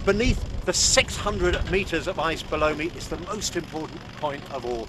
beneath the 600 meters of ice below me is the most important point of all.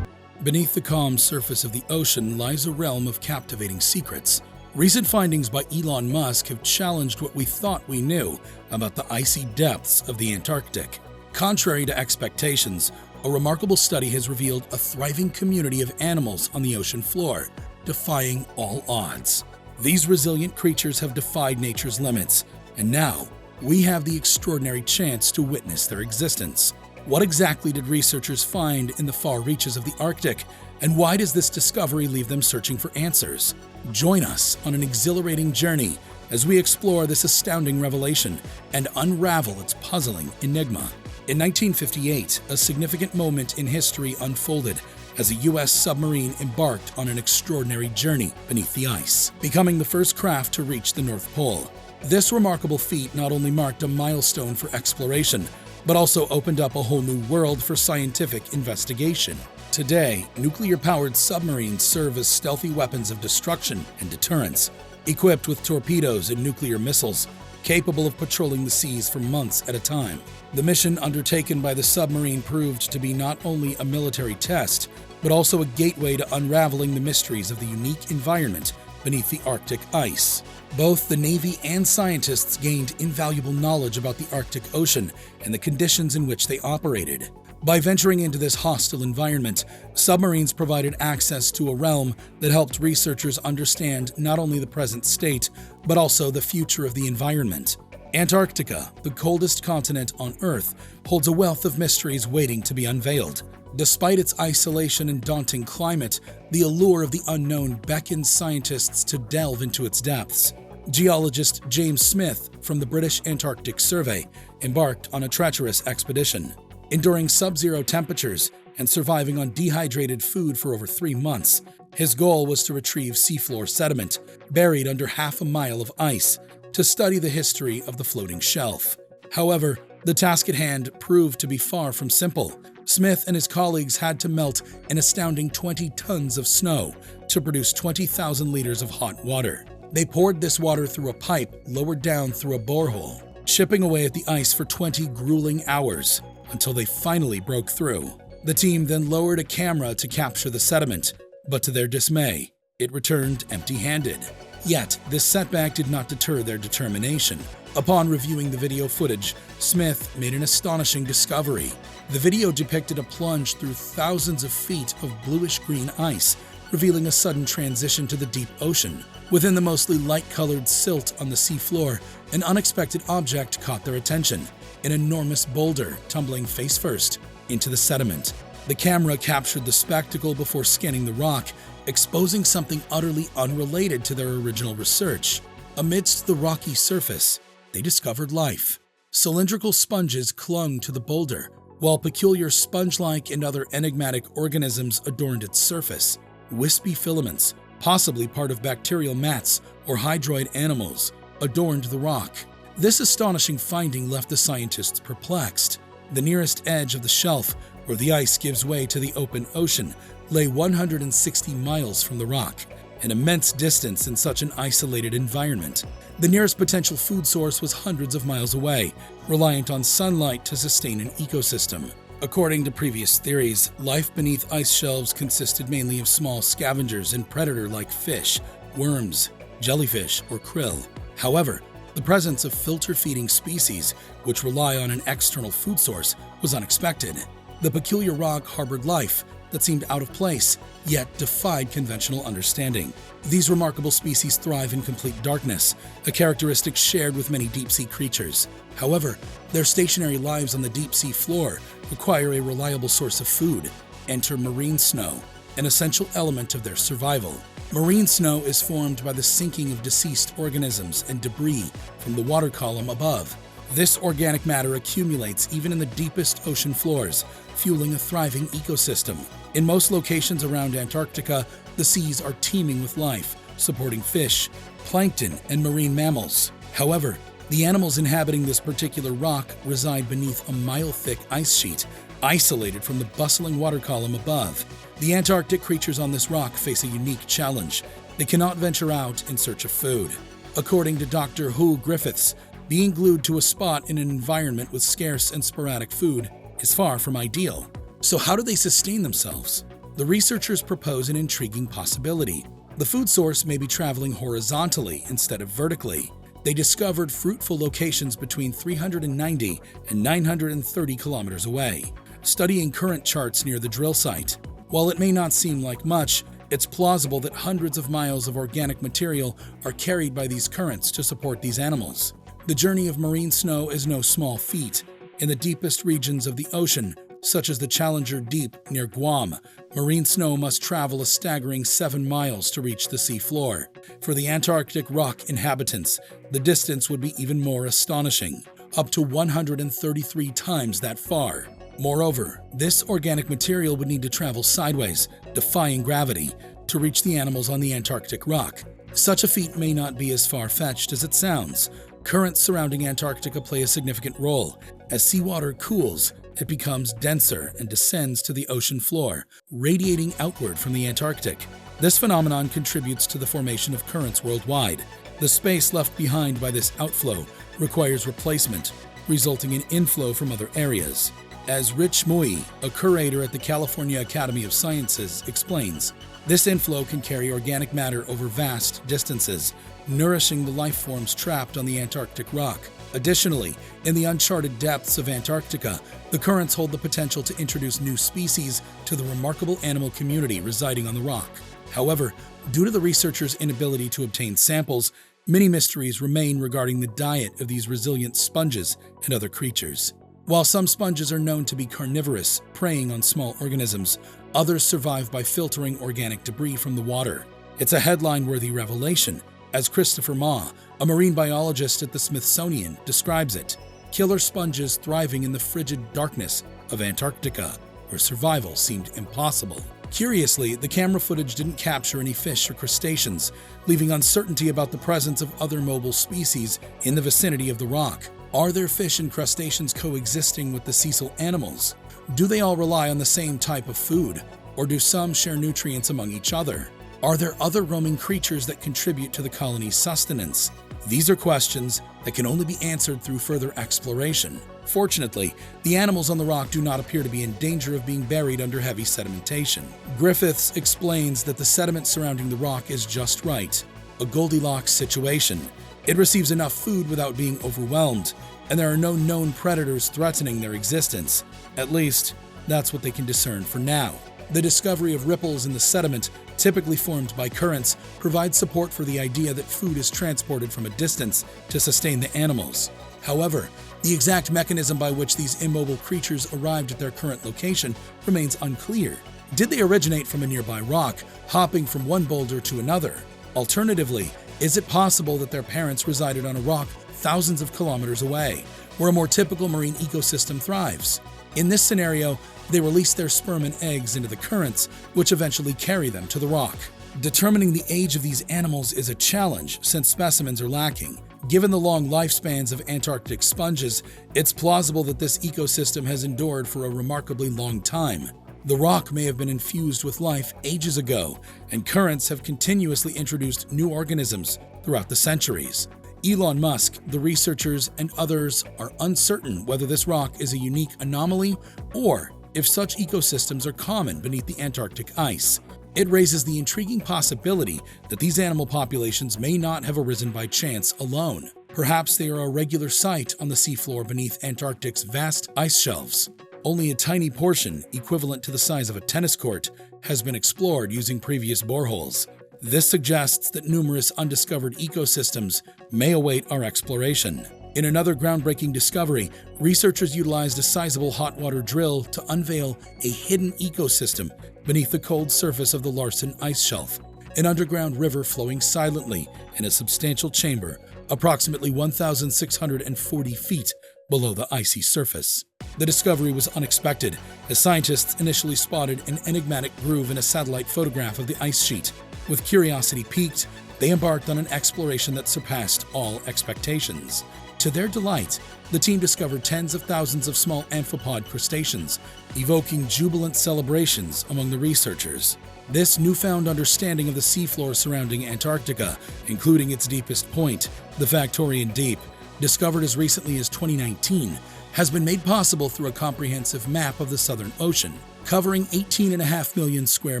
Beneath the calm surface of the ocean lies a realm of captivating secrets. Recent findings by Elon Musk have challenged what we thought we knew about the icy depths of the Antarctic. Contrary to expectations, a remarkable study has revealed a thriving community of animals on the ocean floor, defying all odds. These resilient creatures have defied nature's limits, and now we have the extraordinary chance to witness their existence. What exactly did researchers find in the far reaches of the Arctic, and why does this discovery leave them searching for answers? Join us on an exhilarating journey as we explore this astounding revelation and unravel its puzzling enigma. In 1958, a significant moment in history unfolded as a U.S. submarine embarked on an extraordinary journey beneath the ice, becoming the first craft to reach the North Pole. This remarkable feat not only marked a milestone for exploration, but also opened up a whole new world for scientific investigation. Today, nuclear-powered submarines serve as stealthy weapons of destruction and deterrence, equipped with torpedoes and nuclear missiles, capable of patrolling the seas for months at a time. The mission undertaken by the submarine proved to be not only a military test, but also a gateway to unraveling the mysteries of the unique environment beneath the Arctic ice. Both the Navy and scientists gained invaluable knowledge about the Arctic Ocean and the conditions in which they operated. By venturing into this hostile environment, submarines provided access to a realm that helped researchers understand not only the present state, but also the future of the environment. Antarctica, the coldest continent on Earth, holds a wealth of mysteries waiting to be unveiled. Despite its isolation and daunting climate, the allure of the unknown beckons scientists to delve into its depths. Geologist James Smith from the British Antarctic Survey embarked on a treacherous expedition. Enduring sub-zero temperatures and surviving on dehydrated food for over 3 months, his goal was to retrieve seafloor sediment buried under half a mile of ice to study the history of the floating shelf. However, the task at hand proved to be far from simple. Smith and his colleagues had to melt an astounding 20 tons of snow to produce 20,000 liters of hot water. They poured this water through a pipe lowered down through a borehole, chipping away at the ice for 20 grueling hours until they finally broke through. The team then lowered a camera to capture the sediment, but to their dismay, it returned empty-handed. Yet, this setback did not deter their determination. Upon reviewing the video footage, Smith made an astonishing discovery. The video depicted a plunge through thousands of feet of bluish-green ice, revealing a sudden transition to the deep ocean. Within the mostly light-colored silt on the seafloor, an unexpected object caught their attention, an enormous boulder tumbling face-first into the sediment. The camera captured the spectacle before scanning the rock, exposing something utterly unrelated to their original research. Amidst the rocky surface, they discovered life. Cylindrical sponges clung to the boulder, while peculiar sponge-like and other enigmatic organisms adorned its surface. Wispy filaments, possibly part of bacterial mats or hydroid animals, adorned the rock. This astonishing finding left the scientists perplexed. The nearest edge of the shelf, where the ice gives way to the open ocean, lay 160 miles from the rock, an immense distance in such an isolated environment. The nearest potential food source was hundreds of miles away, reliant on sunlight to sustain an ecosystem. According to previous theories, life beneath ice shelves consisted mainly of small scavengers and predator-like fish, worms, jellyfish, or krill. However, the presence of filter-feeding species, which rely on an external food source, was unexpected. The peculiar rock harbored life that seemed out of place, yet defied conventional understanding. These remarkable species thrive in complete darkness, a characteristic shared with many deep-sea creatures. However, their stationary lives on the deep-sea floor require a reliable source of food. Enter marine snow, an essential element of their survival. Marine snow is formed by the sinking of deceased organisms and debris from the water column above. This organic matter accumulates even in the deepest ocean floors, fueling a thriving ecosystem. In most locations around Antarctica, the seas are teeming with life, supporting fish, plankton, and marine mammals. However, the animals inhabiting this particular rock reside beneath a mile-thick ice sheet isolated from the bustling water column above. The Antarctic creatures on this rock face a unique challenge. They cannot venture out in search of food. According to Dr. Hugh Griffiths, being glued to a spot in an environment with scarce and sporadic food is far from ideal. So how do they sustain themselves? The researchers propose an intriguing possibility. The food source may be traveling horizontally instead of vertically. They discovered fruitful locations between 390 and 930 kilometers away, studying current charts near the drill site. While it may not seem like much, it's plausible that hundreds of miles of organic material are carried by these currents to support these animals. The journey of marine snow is no small feat. In the deepest regions of the ocean, such as the Challenger Deep near Guam, marine snow must travel a staggering 7 miles to reach the seafloor. For the Antarctic rock inhabitants, the distance would be even more astonishing, up to 133 times that far. Moreover, this organic material would need to travel sideways, defying gravity, to reach the animals on the Antarctic rock. Such a feat may not be as far-fetched as it sounds. Currents surrounding Antarctica play a significant role. As seawater cools, it becomes denser and descends to the ocean floor, radiating outward from the Antarctic. This phenomenon contributes to the formation of currents worldwide. The space left behind by this outflow requires replacement, resulting in inflow from other areas. As Rich Mui, a curator at the California Academy of Sciences, explains, this inflow can carry organic matter over vast distances, nourishing the life forms trapped on the Antarctic rock. Additionally, in the uncharted depths of Antarctica, the currents hold the potential to introduce new species to the remarkable animal community residing on the rock. However, due to the researchers' inability to obtain samples, many mysteries remain regarding the diet of these resilient sponges and other creatures. While some sponges are known to be carnivorous, preying on small organisms, others survive by filtering organic debris from the water. It's a headline-worthy revelation, as Christopher Ma, a marine biologist at the Smithsonian, describes it: killer sponges thriving in the frigid darkness of Antarctica, where survival seemed impossible. Curiously, the camera footage didn't capture any fish or crustaceans, leaving uncertainty about the presence of other mobile species in the vicinity of the rock. Are there fish and crustaceans coexisting with the sessile animals? Do they all rely on the same type of food, or do some share nutrients among each other? Are there other roaming creatures that contribute to the colony's sustenance? These are questions that can only be answered through further exploration. Fortunately, the animals on the rock do not appear to be in danger of being buried under heavy sedimentation. Griffiths explains that the sediment surrounding the rock is just right, a Goldilocks situation. It receives enough food without being overwhelmed, and there are no known predators threatening their existence. At least, that's what they can discern for now. The discovery of ripples in the sediment, typically formed by currents, provides support for the idea that food is transported from a distance to sustain the animals. However, the exact mechanism by which these immobile creatures arrived at their current location remains unclear. Did they originate from a nearby rock, hopping from one boulder to another? Alternatively, is it possible that their parents resided on a rock thousands of kilometers away, where a more typical marine ecosystem thrives? In this scenario, they release their sperm and eggs into the currents, which eventually carry them to the rock. Determining the age of these animals is a challenge since specimens are lacking. Given the long lifespans of Antarctic sponges, it's plausible that this ecosystem has endured for a remarkably long time. The rock may have been infused with life ages ago, and currents have continuously introduced new organisms throughout the centuries. Elon Musk, the researchers, and others are uncertain whether this rock is a unique anomaly or if such ecosystems are common beneath the Antarctic ice. It raises the intriguing possibility that these animal populations may not have arisen by chance alone. Perhaps they are a regular sight on the seafloor beneath Antarctic's vast ice shelves. Only a tiny portion, equivalent to the size of a tennis court, has been explored using previous boreholes. This suggests that numerous undiscovered ecosystems may await our exploration. In another groundbreaking discovery, researchers utilized a sizable hot water drill to unveil a hidden ecosystem beneath the cold surface of the Larsen Ice Shelf, an underground river flowing silently in a substantial chamber approximately 1,640 feet below the icy surface. The discovery was unexpected, as scientists initially spotted an enigmatic groove in a satellite photograph of the ice sheet. With curiosity piqued, they embarked on an exploration that surpassed all expectations. To their delight, the team discovered tens of thousands of small amphipod crustaceans, evoking jubilant celebrations among the researchers. This newfound understanding of the seafloor surrounding Antarctica, including its deepest point, the Factorian Deep, discovered as recently as 2019, has been made possible through a comprehensive map of the Southern Ocean, covering 18.5 million square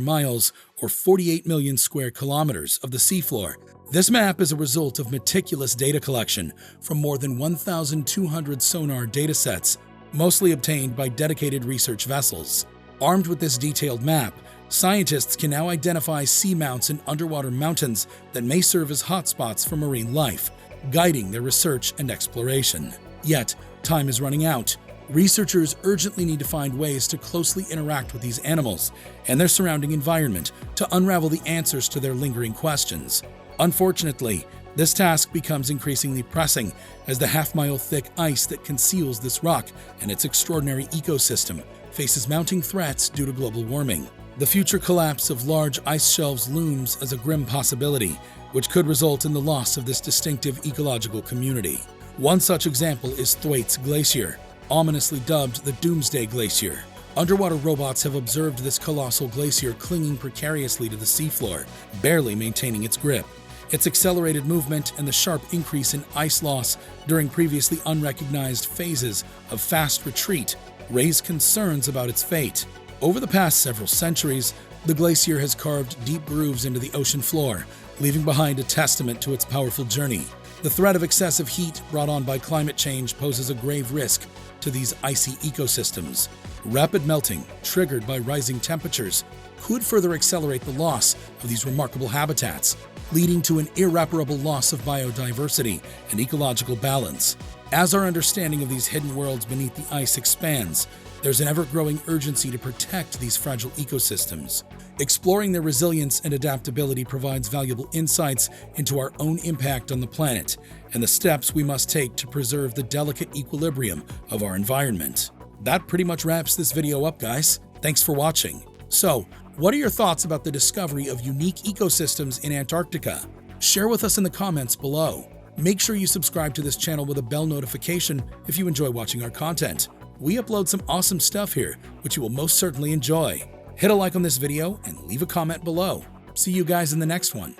miles or 48 million square kilometers of the seafloor. This map is a result of meticulous data collection from more than 1,200 sonar datasets, mostly obtained by dedicated research vessels. Armed with this detailed map, scientists can now identify seamounts and underwater mountains that may serve as hotspots for marine life, guiding their research and exploration. Yet, time is running out. Researchers urgently need to find ways to closely interact with these animals and their surrounding environment to unravel the answers to their lingering questions. Unfortunately, this task becomes increasingly pressing as the half-mile-thick ice that conceals this rock and its extraordinary ecosystem faces mounting threats due to global warming. The future collapse of large ice shelves looms as a grim possibility, which could result in the loss of this distinctive ecological community. One such example is Thwaites Glacier, ominously dubbed the Doomsday Glacier. Underwater robots have observed this colossal glacier clinging precariously to the seafloor, barely maintaining its grip. Its accelerated movement and the sharp increase in ice loss during previously unrecognized phases of fast retreat raise concerns about its fate. Over the past several centuries, the glacier has carved deep grooves into the ocean floor, leaving behind a testament to its powerful journey. The threat of excessive heat brought on by climate change poses a grave risk to these icy ecosystems. Rapid melting, triggered by rising temperatures, could further accelerate the loss of these remarkable habitats, leading to an irreparable loss of biodiversity and ecological balance. As our understanding of these hidden worlds beneath the ice expands, there's an ever-growing urgency to protect these fragile ecosystems. Exploring their resilience and adaptability provides valuable insights into our own impact on the planet and the steps we must take to preserve the delicate equilibrium of our environment. That pretty much wraps this video up, guys. Thanks for watching. So, what are your thoughts about the discovery of unique ecosystems in Antarctica? Share with us in the comments below. Make sure you subscribe to this channel with a bell notification if you enjoy watching our content. We upload some awesome stuff here, which you will most certainly enjoy. Hit a like on this video and leave a comment below. See you guys in the next one.